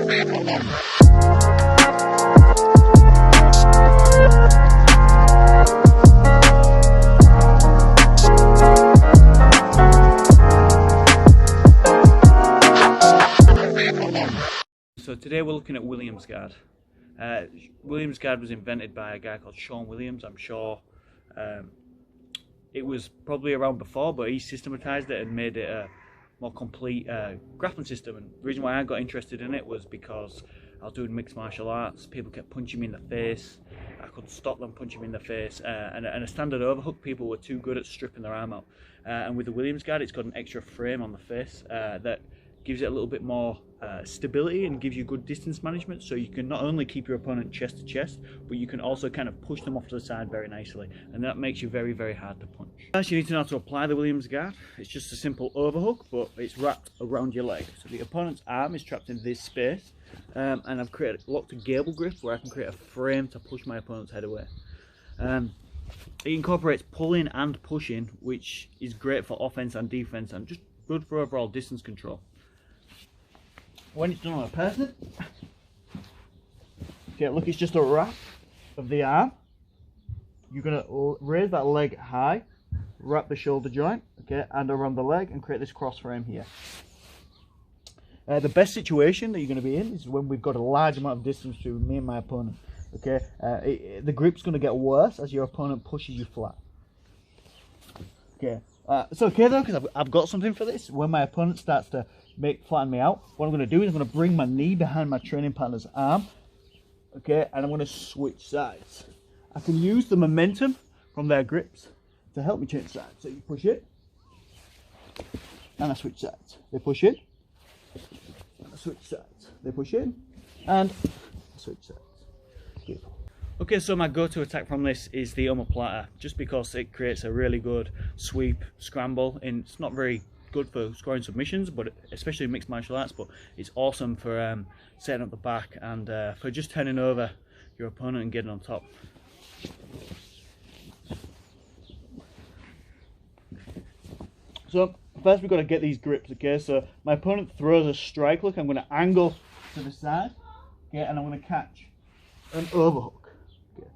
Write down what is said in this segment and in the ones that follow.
So today we're looking at Williams guard. Williams guard was invented by a guy called Sean Williams. I'm sure it was probably around before, but he systematized it and made it a more complete grappling system. And the reason why I got interested in it was because I was doing mixed martial arts. People kept punching me in the face. I couldn't stop them punching me in the face. And a standard overhook, people were too good at stripping their arm out. And with the Williams guard, it's got an extra frame on the face that gives it a little bit more stability and gives you good distance management, so you can not only keep your opponent chest to chest, but you can also kind of push them off to the side very nicely, and that makes you very, very hard to punch. First, you need to know how to apply the Williams guard. It's just a simple overhook, but it's wrapped around your leg. So the opponent's arm is trapped in this space, and I've created locked a gable grip where I can create a frame to push my opponent's head away. It incorporates pulling and pushing, which is great for offense and defense, and just good for overall distance control. When it's done on a person, okay, look, it's just a wrap of the arm. You're going to raise that leg high, wrap the shoulder joint, okay, and around the leg, and create this cross frame here. The best situation that you're going to be in is when we've got a large amount of distance between me and my opponent. Okay, the grip's going to get worse as your opponent pushes you flat. Okay, it's okay though, because I've got something for this. When my opponent starts to flatten me out, what I'm going to do is I'm going to bring my knee behind my training partner's arm, okay, and I'm going to switch sides. I can use the momentum from their grips to help me change sides. So you push it, and I switch sides. They push it, and I switch sides. They push in, and I switch sides. Beautiful. Okay, so my go-to attack from this is the Omaplata, just because it creates a really good sweep scramble, and it's not very good for scoring submissions, but especially in mixed martial arts, but it's awesome for setting up the back and for just turning over your opponent and getting on top. So first we've got to get these grips, okay? So my opponent throws a strike, look, I'm going to angle to the side, okay, and I'm going to catch an overhook. Okay.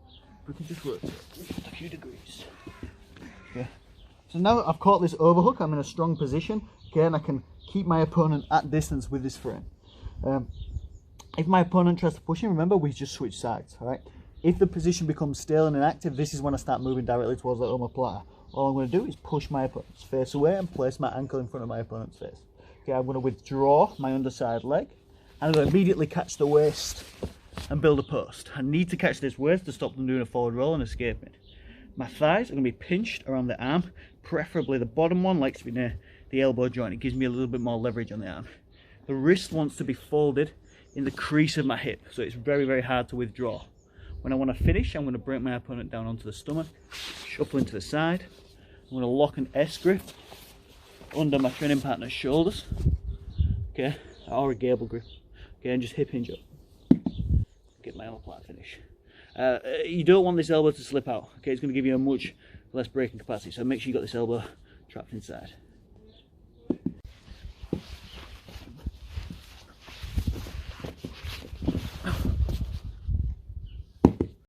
We can just rotate just a few degrees. Okay. So now I've caught this overhook, I'm in a strong position, okay, and I can keep my opponent at distance with this frame. If my opponent tries to push in, remember we just switch sides, alright? If the position becomes stale and inactive, this is when I start moving directly towards the Omaplata. All I'm going to do is push my opponent's face away and place my ankle in front of my opponent's face. Okay, I'm going to withdraw my underside leg, and I'm going to immediately catch the waist and build a post. I need to catch this waist to stop them doing a forward roll and escaping. My thighs are going to be pinched around the arm, preferably the bottom one likes to be near the elbow joint. It gives me a little bit more leverage on the arm. The wrist wants to be folded in the crease of my hip, so it's very, very hard to withdraw. When I want to finish, I'm going to bring my opponent down onto the stomach, shuffling to the side. I'm going to lock an S grip under my training partner's shoulders, okay, or a gable grip, okay, and just hip hinge up. Get my omoplata finish. You don't want this elbow to slip out, okay? It's going to give you a much less braking capacity, so make sure you got this elbow trapped inside.